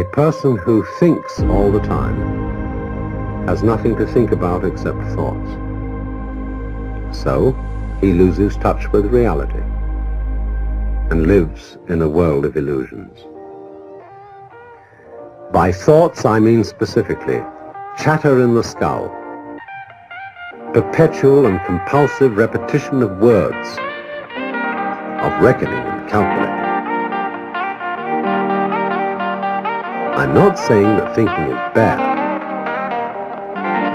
A person who thinks all the time has nothing to think about except thoughts. So, he loses touch with reality and lives in a world of illusions. By thoughts, I mean specifically chatter in the skull, perpetual and compulsive repetition of words, of reckoning and calculating. I'm not saying that thinking is bad.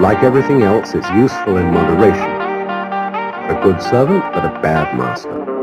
Like everything else, it's useful in moderation. A good servant, but a bad master.